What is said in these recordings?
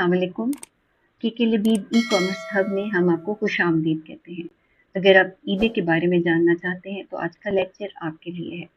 अस्सलाम वालेकुम। के लबीब ई कॉमर्स हब में हम आपको खुशामदीद कहते हैं। अगर आप ईबे के बारे में जानना चाहते हैं तो आज का लेक्चर आपके लिए है।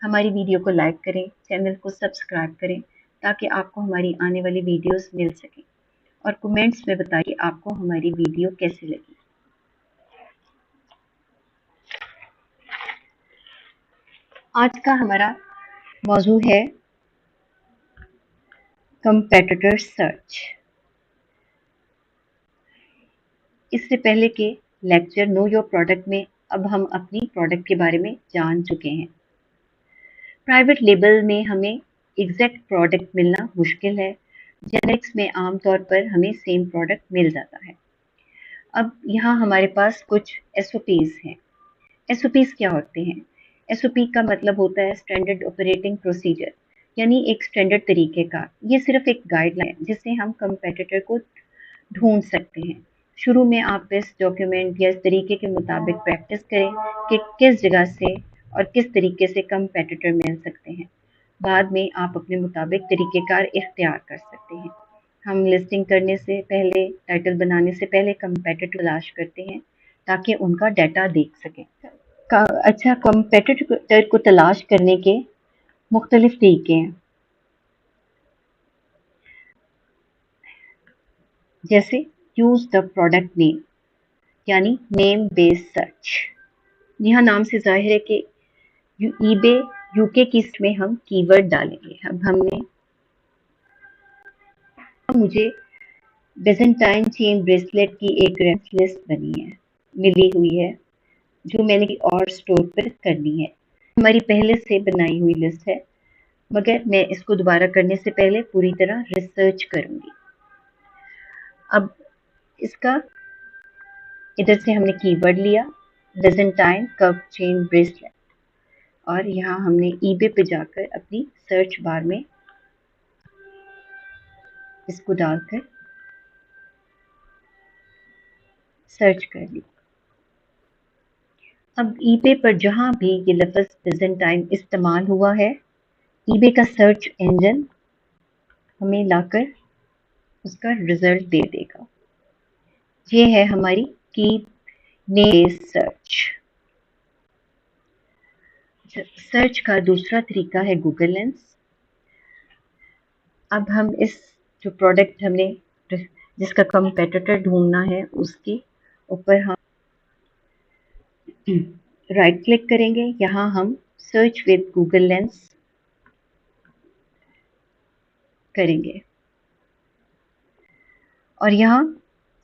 हमारी वीडियो को लाइक करें, चैनल को सब्सक्राइब करें ताकि आपको हमारी आने वाली वीडियोस मिल सकें और कमेंट्स में बताइए आपको हमारी वीडियो कैसी लगी। आज का हमारा मौजू है कंपेटिटर सर्च। इससे पहले के लेक्चर नो योर प्रोडक्ट में अब हम अपनी प्रोडक्ट के बारे में जान चुके हैं। प्राइवेट लेबल में हमें एग्जैक्ट प्रोडक्ट मिलना मुश्किल है। जेनेरिक्स में आमतौर पर हमें सेम प्रोडक्ट मिल जाता है। अब यहाँ हमारे पास कुछ एसओपीज हैं। एसओपीज क्या होते हैं? एसओपी का मतलब होता है स्टैंडर्ड ऑपरेटिंग प्रोसीजर, यानी एक स्टैंडर्ड तरीक़ेकार। ये सिर्फ एक गाइडलाइन है जिससे हम कंपेटिटर को ढूंढ सकते हैं। शुरू में आप इस डॉक्यूमेंट या इस तरीके के मुताबिक प्रैक्टिस करें कि किस जगह से और किस तरीके से कंपेटिटर मिल सकते हैं। बाद में आप अपने मुताबिक तरीक़ेकार इख्तियार कर सकते हैं। हम लिस्टिंग करने से पहले, टाइटल बनाने से पहले कंपेटिटर तलाश करते हैं ताकि उनका डाटा देख सकें। अच्छा, कंपेटिटर को तलाश करने के मुख्तलिफ तरीके हैं, जैसे यूज़ द प्रोडक्ट नेम, यानी नेम बेस्ड सर्च। यहाँ नाम से जाहिर है कि ईबे यूके की लिस्ट में हम कीवर्ड डालेंगे। अब मुझे बेजेंटाइन चेन ब्रेसलेट की एक रेफरेंस लिस्ट मिली हुई है जो मैंने और स्टोर पर करनी है। हमारी पहले से बनाई हुई लिस्ट है, मगर मैं इसको दोबारा करने से पहले पूरी तरह रिसर्च करूंगी। अब इसका इधर से हमने कीवर्ड लिया बेजेंटाइन कर्व चेन ब्रेसलेट, और यहाँ हमने ईबे पे जाकर अपनी सर्च बार में इसको डालकर सर्च कर ली। अब ईबे पर जहाँ भी ये लफ्ज़ बेजेंटाइन इस्तेमाल हुआ है, ईबे का सर्च इंजन हमें लाकर उसका रिजल्ट दे देगा। ये है हमारी की नेम सर्च। सर्च का दूसरा तरीका है गूगल लेंस। अब हम इस जो प्रोडक्ट हमने जिसका कंपेटिटर ढूंढना है उसके ऊपर हम राइट क्लिक करेंगे। यहाँ हम सर्च विद गूगल लेंस करेंगे और यहाँ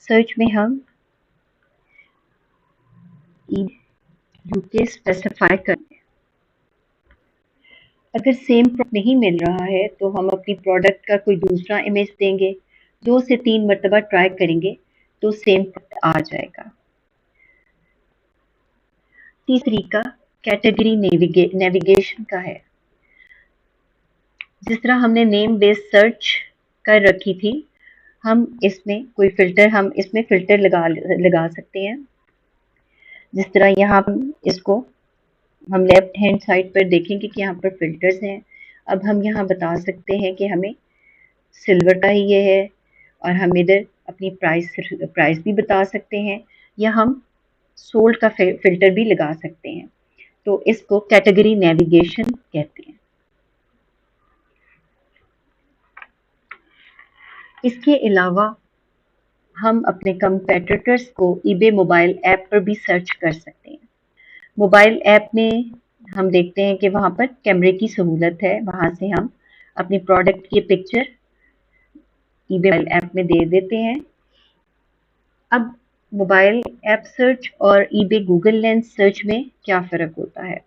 सर्च में हम यूके स्पेसिफाई करेंगे। अगर सेम प्रोडक्ट नहीं मिल रहा है तो हम अपनी प्रोडक्ट का कोई दूसरा इमेज देंगे, 2 से 3 मरतबा ट्राई करेंगे तो सेम प्रोडक्ट आ जाएगा। तीसरी तरीका कैटेगरी नेविगेशन का है। जिस तरह हमने नेम बेस्ड सर्च कर रखी थी, हम इसमें फिल्टर लगा सकते हैं। जिस तरह यहाँ हम लेफ्ट हैंड साइड पर देखेंगे कि यहाँ पर फिल्टर्स हैं। अब हम यहाँ बता सकते हैं कि हमें सिल्वर का ही ये है, और हम इधर अपनी प्राइस भी बता सकते हैं, या हम सोल्ड का फिल्टर भी लगा सकते हैं। तो इसको कैटेगरी नेविगेशन कहते हैं। इसके अलावा हम अपने कंपेटिटर्स को ईबे मोबाइल ऐप पर भी सर्च कर सकते हैं। मोबाइल ऐप में हम देखते हैं कि वहाँ पर कैमरे की सहूलत है, वहाँ से हम अपनी प्रोडक्ट की पिक्चर ईबे ऐप में दे देते हैं। अब मोबाइल ऐप सर्च और ईबे गूगल लेंस सर्च में क्या फ़र्क होता है?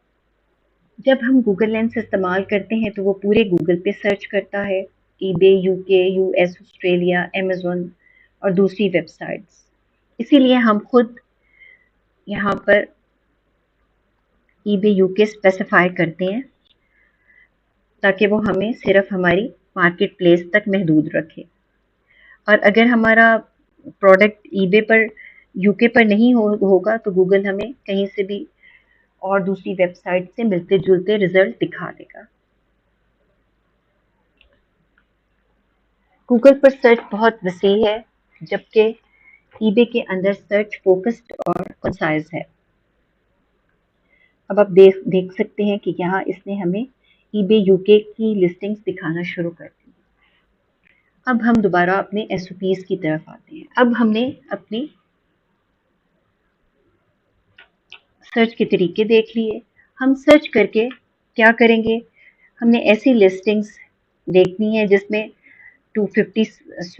जब हम गूगल लेंस इस्तेमाल करते हैं तो वो पूरे गूगल पे सर्च करता है, eBay UK, US, Australia, Amazon और दूसरी वेबसाइट्स। इसीलिए हम खुद यहाँ पर ईबे यूके स्पेसिफाई करते हैं ताकि वो हमें सिर्फ हमारी मार्केट प्लेस तक महदूद रखे। और अगर हमारा प्रोडक्ट ईबे पर यूके पर नहीं होगा तो गूगल हमें कहीं से भी और दूसरी वेबसाइट से मिलते जुलते रिजल्ट दिखा देगा। गूगल पर सर्च बहुत वसी है, जबकि ईबे के अंदर सर्च फोकस्ड और कंसाइज है। अब आप देख सकते हैं कि यहाँ इसने हमें ईबे यूके की लिस्टिंग्स दिखाना शुरू कर दी। अब हम दोबारा अपने एसओपीज की तरफ आते हैं। अब हमने अपनी सर्च के तरीके देख लिए। हम सर्च करके क्या करेंगे, हमने ऐसी लिस्टिंग्स देखनी है जिसमें 250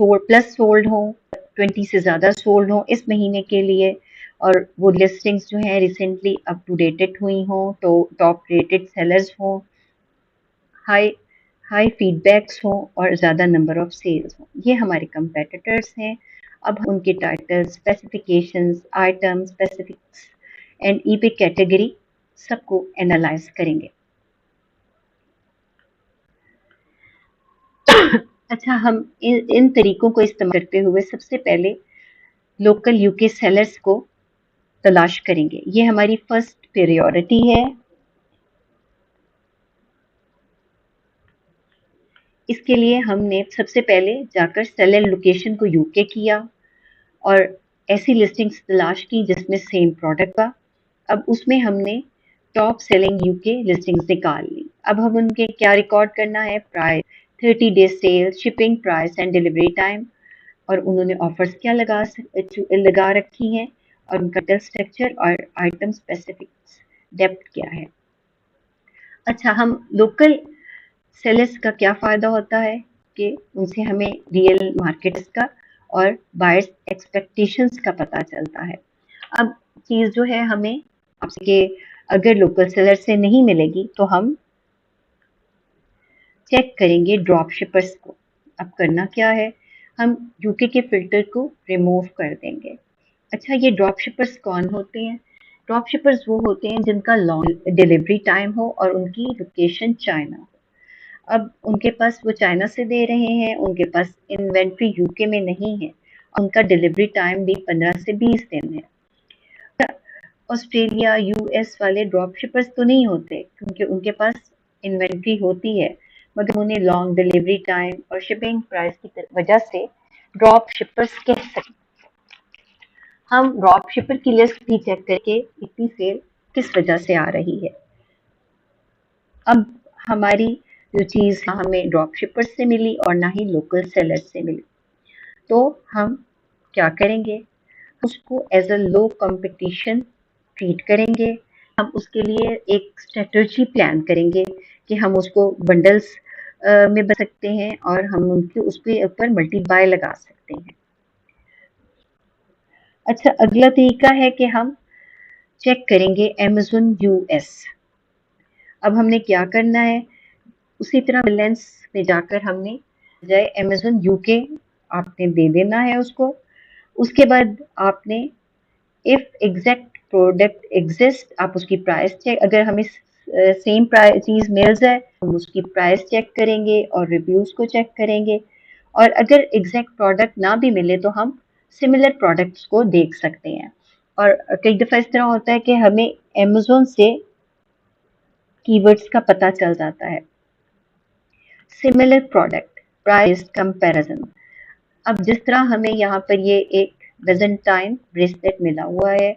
प्लस सोल्ड हो, 20 से ज़्यादा सोल्ड हो इस महीने के लिए, और वो लिस्टिंग्स जो हैं रिसेंटली अप टू डेटेड हुई हों, तो टॉप रेटेड सेलर्स हों, हाई हाई फीडबैक्स हों और ज़्यादा नंबर ऑफ सेल्स हों। ये हमारे कंपेटिटर्स हैं। अब हम उनके title, specifications, item specifics and eBay category सबको एनालाइज करेंगे। अच्छा, हम इन तरीकों को इस्तेमाल करते हुए सबसे पहले लोकल यूके सेलर्स को तलाश करेंगे। ये हमारी फर्स्ट प्रायोरिटी है। इसके लिए हमने सबसे पहले जाकर सेलर लोकेशन को यूके किया और ऐसी लिस्टिंग्स तलाश की जिसमें सेम प्रोडक्ट था। अब उसमें हमने टॉप सेलिंग यूके लिस्टिंग्स निकाल ली। अब हम उनके क्या रिकॉर्ड करना है, price, 30 days cell, shipping price and delivery time, और उन्होंने ऑफर्स क्या लगा रखी हैं, और उनका टेल स्ट्रक्चर और आइटम स्पेसिफिक्स डेप्थ क्या है। अच्छा, हम लोकल सेलर्स का क्या फ़ायदा होता है कि उनसे हमें रियल मार्केट्स का और बायर्स एक्सपेक्टेशंस का पता चलता है। अब चीज़ जो है हमें आपसे कि अगर लोकल सेलर से नहीं मिलेगी तो हम चेक करेंगे ड्रॉप शिपर्स को। अब करना क्या है, हम यूके के फिल्टर को रिमूव कर देंगे। अच्छा, ये ड्रॉप शिपर्स कौन होते हैं? ड्रॉप शिपर्स वो होते हैं जिनका लॉन्ग डिलीवरी टाइम हो और उनकी लोकेशन चाइना हो। अब उनके पास वो चाइना से दे रहे हैं, उनके पास इन्वेंट्री यूके में नहीं है, उनका डिलीवरी टाइम भी 15 से 20 दिन है। ऑस्ट्रेलिया, यूएस वाले ड्रॉप शिपर्स तो नहीं होते क्योंकि उनके पास इन्वेंट्री होती है, मगर उन्हें लॉन्ग डिलीवरी टाइम और शिपिंग प्राइस की वजह से ड्रॉप शिपर्स कह सकते। हम ड्रॉप शिपर की लिस्ट भी चेक करके इतनी सेल किस वजह से आ रही है। अब हमारी जो चीज़ हमें ड्रॉप शिपर से मिली और ना ही लोकल सेलर से मिली, तो हम क्या करेंगे, उसको as a low competition treat करेंगे। हम उसके लिए एक स्ट्रेटजी प्लान करेंगे कि हम उसको बंडल्स में बना सकते हैं और हम उनके उसके ऊपर मल्टी बाय लगा सकते हैं। अच्छा, अगला तरीका है कि हम चेक करेंगे अमेज़न यूएस। अब हमने क्या करना है, उसी तरह बैलेंस में जाकर हमने जाए अमेज़न यूके आपने दे देना है उसको। उसके बाद आपने इफ एग्जैक्ट प्रोडक्ट एग्जिस्ट, आप उसकी प्राइस चेक, अगर हमें सेम चीज़ मिल जाए हम उसकी प्राइस चेक करेंगे और रिव्यूज़ को चेक करेंगे, और अगर एग्जैक्ट प्रोडक्ट ना भी मिले तो हम सिमिलर प्रोडक्ट्स को देख सकते हैं। और कई दफ़ा इस तरह होता है कि हमें अमेज़न से कीवर्ड्स का पता चल जाता है। Similar product price comparison. अब जिस तरह हमें यहाँ पर ये एक बेजेंटाइन ब्रेसलेट मिला हुआ है,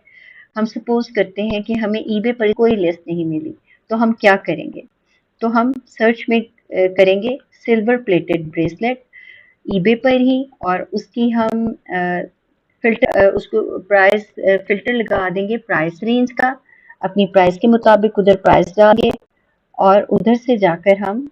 हम सपोज करते हैं कि हमें ईबे पर कोई लिस्ट नहीं मिली, तो हम क्या करेंगे, तो हम सर्च में करेंगे सिल्वर प्लेटेड ब्रेसलेट ईबे पर ही, और उसकी हम फिल्टर उसको प्राइस फिल्टर लगा देंगे प्राइस रेंज का, अपनी प्राइस के मुताबिक उधर प्राइस डालेंगे और उधर से जाकर हम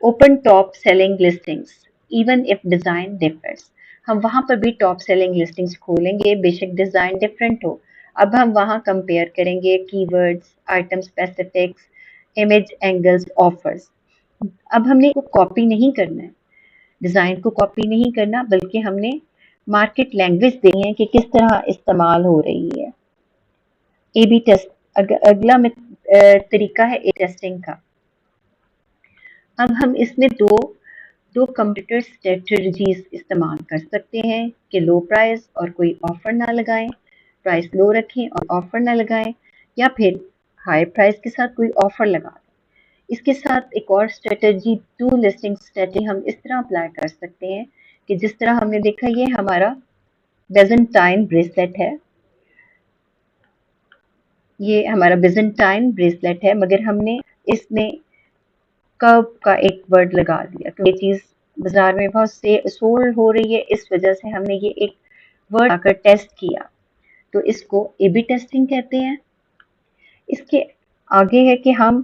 open top selling listings even if design differs, हम वहाँ पर भी टॉप सेलिंग लिस्टिंग्स खोलेंगे बेशक डिज़ाइन डिफरेंट हो। अब हम वहाँ कंपेयर करेंगे keywords, item specifics, image angles, offers. अब हमने को कॉपी नहीं करना है, डिज़ाइन को कॉपी नहीं करना, बल्कि हमने मार्केट लैंग्वेज देनी है कि किस तरह इस्तेमाल हो रही है। ए बी टेस्ट अगला तरीका है ए टेस्टिंग का। अब हम इसमें दो कंप्यूटर स्ट्रेटजीज इस्तेमाल कर सकते हैं कि लो प्राइस और कोई ऑफर ना लगाएं, प्राइस लो रखें और ऑफर ना लगाएं, या फिर हाई प्राइस के साथ कोई ऑफर लगा दें। इसके साथ एक और स्ट्रेटजी, टू लिस्टिंग स्ट्रेटजी हम इस तरह अप्लाई कर सकते हैं कि जिस तरह हमने देखा ये हमारा बेजेंटाइन ब्रेसलेट है, ये हमारा बेजेंटाइन ब्रेसलेट है, मगर हमने इसमें कर्व का एक वर्ड लगा दिया क्योंकि ये चीज बाजार में बहुत से सोल्ड हो रही है, इस वजह से हमने ये एक वर्ड आकर टेस्ट किया, तो इसको ए-बी टेस्टिंग कहते हैं। इसके आगे है कि हम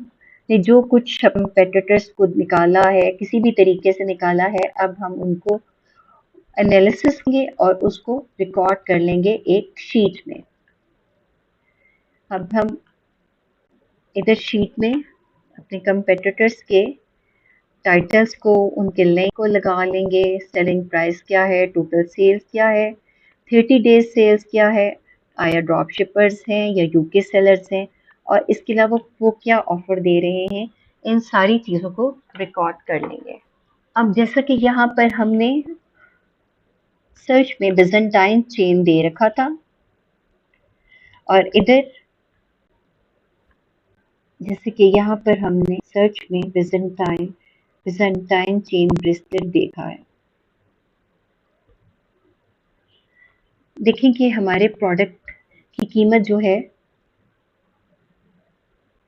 ने जो कुछ कंपेटिटर्स को निकाला है, किसी भी तरीके से निकाला है, अब हम उनको एनालिसिस करेंगे और उसको रिकॉर्ड कर लेंगे एक शीट में। अब हम इधर शीट में अपने कंपेटिटर्स के टाइटल्स को, उनके लिंक को लगा लेंगे, सेलिंग प्राइस क्या है, टोटल सेल्स क्या है, 30 डेज सेल्स क्या है, आया ड्रॉप शिपर्स हैं या यूके सेलर्स हैं, और इसके अलावा वो क्या ऑफर दे रहे हैं, इन सारी चीज़ों को रिकॉर्ड कर लेंगे। अब जैसा कि यहाँ पर हमने सर्च में बिजेंटाइन चेन दे रखा था और इधर जैसे कि यहाँ पर हमने सर्च में बिजेंटाइन चेन ब्रेसलेट देखा है। देखें कि हमारे प्रोडक्ट की कीमत जो है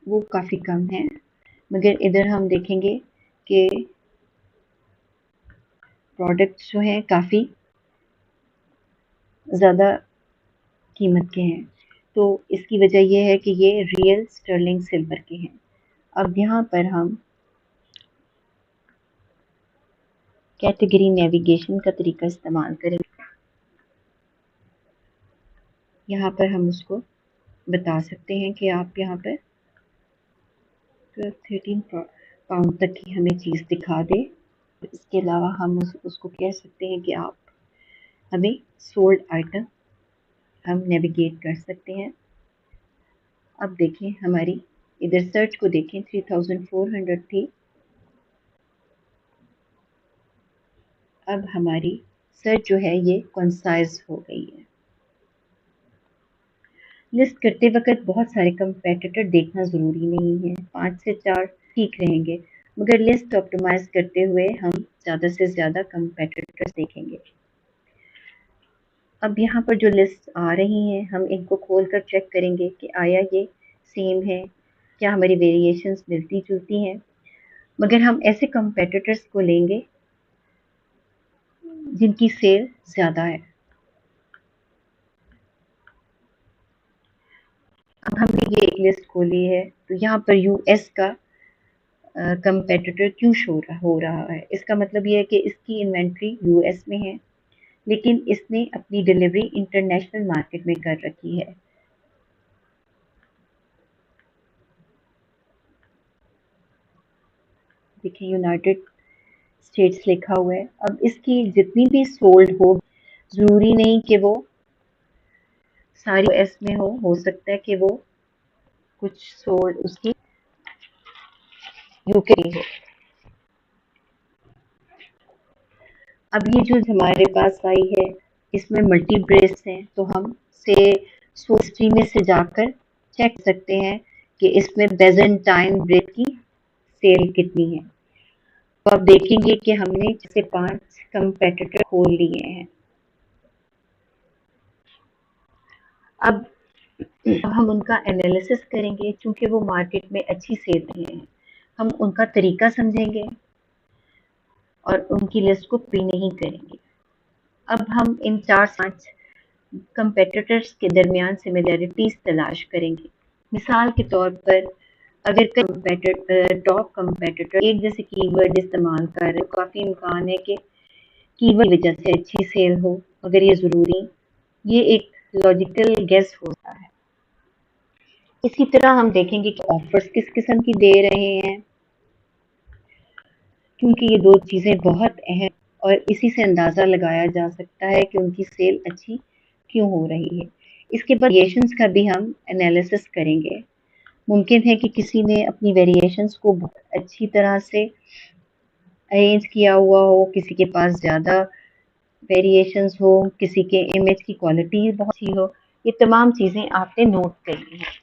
वो काफ़ी कम है, मगर इधर हम देखेंगे कि प्रोडक्ट्स जो हैं काफ़ी ज़्यादा कीमत के हैं, तो इसकी वजह यह है कि ये रियल स्टर्लिंग सिल्वर के हैं। अब यहाँ पर हम कैटेगरी नेविगेशन का तरीका इस्तेमाल करेंगे। यहाँ पर हम उसको बता सकते हैं कि आप यहाँ पर 13 पाउंड तक की हमें चीज़ दिखा दे। इसके अलावा हम उसको कह सकते हैं कि आप हमें सोल्ड आइटम हम नेविगेट कर सकते हैं। अब देखें हमारी इधर सर्च को देखें, 3400 थी, अब हमारी सर्च जो है ये कंसाइज हो गई है। लिस्ट करते वक्त बहुत सारे कंपेटिटर देखना ज़रूरी नहीं है, 5 से 4 ठीक रहेंगे, मगर लिस्ट ऑप्टिमाइज करते हुए हम ज़्यादा से ज़्यादा कंपेटिटर्स देखेंगे। अब यहाँ पर जो लिस्ट आ रही हैं हम इनको खोल कर चेक करेंगे कि आया ये सेम है, क्या हमारी वेरिएशंस मिलती जुलती हैं, मगर हम ऐसे कंपेटिटर्स को लेंगे जिनकी सेल ज़्यादा है। अब हमने ये एक लिस्ट खोली है, तो यहाँ पर यूएस का कंपेटिटर क्यों शो हो रहा है, इसका मतलब ये है कि इसकी इन्वेंट्री यूएस में है, लेकिन इसने अपनी डिलीवरी इंटरनेशनल मार्केट में कर रखी है। देखिए यूनाइटेड स्टेट्स लिखा हुआ है। अब इसकी जितनी भी सोल्ड हो, ज़रूरी नहीं कि वो सारी यूएस में हो सकता है कि वो कुछ सोल्ड उसकी यूके में हो। अब ये जो हमारे पास आई है इसमें मल्टी ब्रेस हैं, तो हम से सोर्स ट्री में से जाकर चेक सकते हैं कि इसमें बेजेंटाइन ब्रेस की सेल कितनी है। तो आप देखेंगे कि हमने जैसे 5 कंपेटिटर खोल लिए हैं। अब हम उनका एनालिसिस करेंगे, चूंकि वो मार्केट में अच्छी सेल रहे हैं, हम उनका तरीका समझेंगे और उनकी लिस्ट को पे नहीं करेंगे। अब हम इन 4-5 कंपेटिटर्स के दरमियान सिमिलैरिटीज तलाश करेंगे। मिसाल के तौर पर अगर टॉप कंपेटिटर एक जैसे कीवर्ड इस्तेमाल कर रहे, काफ़ी इम्कान है कि कीवर्ड वजह से अच्छी सेल हो, अगर ये ज़रूरी, ये एक लॉजिकल गेस होता है। इसी तरह हम देखेंगे कि ऑफर्स किस किस्म की दे रहे हैं, क्योंकि ये दो चीज़ें बहुत अहम और इसी से अंदाज़ा लगाया जा सकता है कि उनकी सेल अच्छी क्यों हो रही है। इसके बाद वेरिएशंस का भी हम एनालिसिस करेंगे। मुमकिन है कि किसी ने अपनी वेरिएशंस को बहुत अच्छी तरह से अरेंज किया हुआ हो, किसी के पास ज़्यादा वेरिएशंस हो, किसी के इमेज की क्वालिटी बहुत अच्छी हो। ये तमाम चीज़ें आपने नोट करनी है।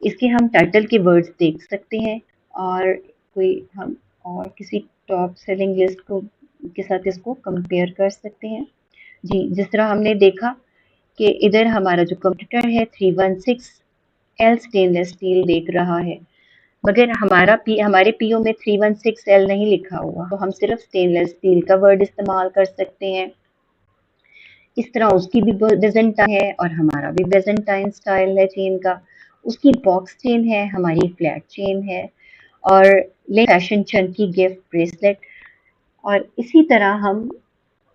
इसके हम टाइटल के वर्ड्स देख सकते हैं और कोई हम और किसी टॉप सेलिंग लिस्ट को के साथ इसको कंपेयर कर सकते हैं। जी, जिस तरह हमने देखा कि इधर हमारा जो कंप्यूटर है 316L स्टेनलेस स्टील देख रहा है, मगर हमारे पीओ में 316L नहीं लिखा हुआ, तो हम सिर्फ स्टेनलेस स्टील का वर्ड इस्तेमाल कर सकते हैं। इस तरह उसकी भी बेजेंटाइन है और हमारा भी बेजेंटाइन स्टाइल है चेन का। उसकी बॉक्स चेन है, हमारी फ्लैट चेन है और फैशन चंकी गिफ्ट ब्रेसलेट। और इसी तरह हम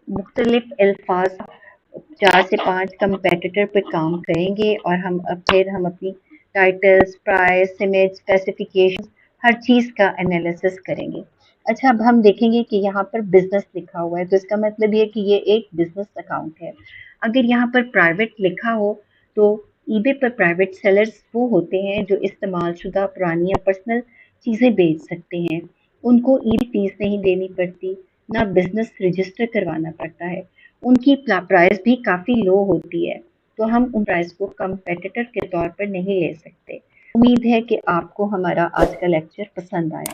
मुख्तलिफ अल्फाज 4 से 5 कंपेटिटर पे काम करेंगे और फिर हम अपनी टाइटल्स, प्राइस, इमेज, स्पेसिफिकेशन हर चीज़ का एनालिसिस करेंगे। अच्छा, अब हम देखेंगे कि यहाँ पर बिजनेस लिखा हुआ है, तो इसका मतलब ये है कि ये एक बिजनेस अकाउंट है। अगर यहाँ पर प्राइवेट लिखा हो तो ईबे पर प्राइवेट सेलर्स वो होते हैं जो इस्तेमाल शुदा पुरानी या पर्सनल चीज़ें बेच सकते हैं। उनको ईबे फीस नहीं देनी पड़ती, ना बिजनेस रजिस्टर करवाना पड़ता है। उनकी प्राइस भी काफ़ी लो होती है, तो हम उन प्राइस को कंपेटिटर के तौर पर नहीं ले सकते। उम्मीद है कि आपको हमारा आज का लेक्चर पसंद आया।